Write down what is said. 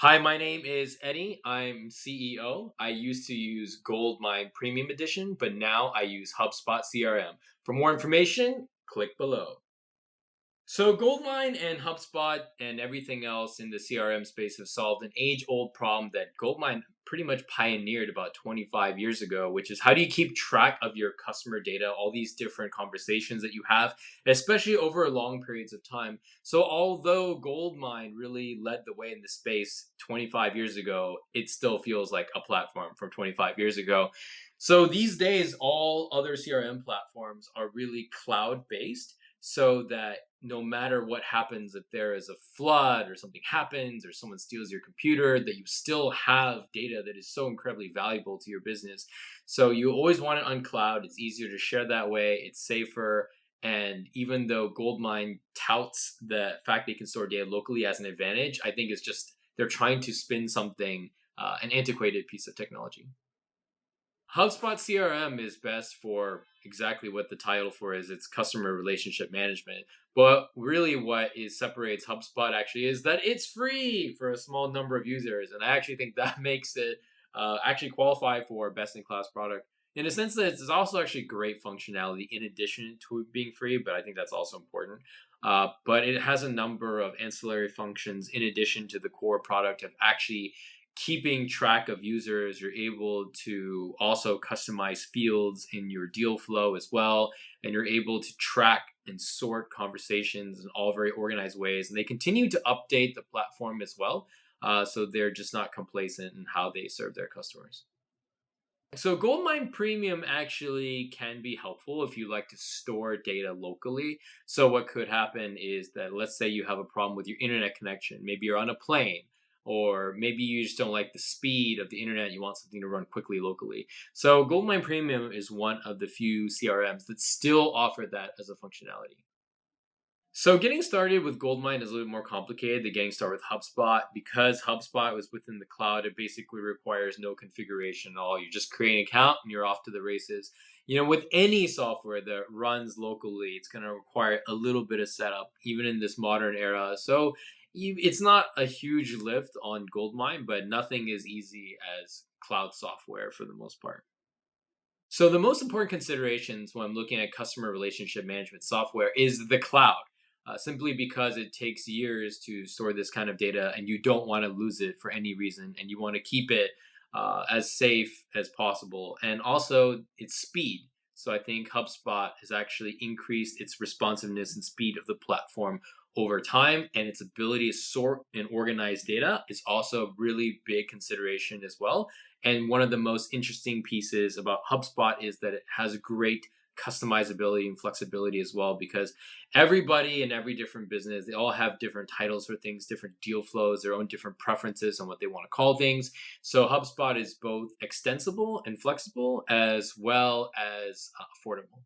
Hi, my name is Eddie. I'm CEO. I used to use GoldMine Premium Edition, but now I use HubSpot CRM. For more information, click below. So Goldmine and HubSpot and everything else in the CRM space have solved an age-old problem that Goldmine pretty much pioneered about 25 years ago, which is how do you keep track of your customer data, all these different conversations that you have, especially over long periods of time. So although Goldmine really led the way in the space 25 years ago, it still feels like a platform from 25 years ago. So these days, all other CRM platforms are really cloud-based so that no matter what happens, if there is a flood or something happens or someone steals your computer, that you still have data that is so incredibly valuable to your business. So you always want it on cloud. It's easier to share that way. It's safer. And even though Goldmine touts the fact they can store data locally as an advantage, I think it's just they're trying to spin something, an antiquated piece of technology. HubSpot CRM is best for exactly what the title for is. It's customer relationship management. But really, what is separates HubSpot actually is that it's free for a small number of users, and I actually think that makes it actually qualify for best in class product in a sense that it's also actually great functionality in addition to it being free. But I think that's also important. But it has a number of ancillary functions in addition to the core product of actually keeping track of users. You're able to also customize fields in your deal flow as well, and you're able to track and sort conversations in all very organized ways, and they continue to update the platform as well, so they're just not complacent in how they serve their customers. So Goldmine Premium actually can be helpful if you like to store data locally. So what could happen is that, let's say you have a problem with your internet connection. Maybe you're on a plane, or maybe you just don't like the speed of the internet. You want something to run quickly locally. So Goldmine Premium is one of the few CRMs that still offer that as a functionality. So getting started with Goldmine is a little more complicated than getting started with HubSpot. Because HubSpot was within the cloud, it basically requires no configuration at all. You just create an account and you're off to the races. With any software that runs locally, it's going to require a little bit of setup, even in this modern era. So it's not a huge lift on Goldmine, but nothing is easy as cloud software for the most part. So the most important considerations when I'm looking at customer relationship management software is the cloud. Simply because it takes years to store this kind of data and you don't want to lose it for any reason, and you want to keep it as safe as possible. And also its speed. So I think HubSpot has actually increased its responsiveness and speed of the platform over time, and its ability to sort and organize data is also a really big consideration as well. And one of the most interesting pieces about HubSpot is that it has great customizability and flexibility as well, because everybody in every different business, they all have different titles for things, different deal flows, their own different preferences on what they want to call things. So HubSpot is both extensible and flexible as well as affordable.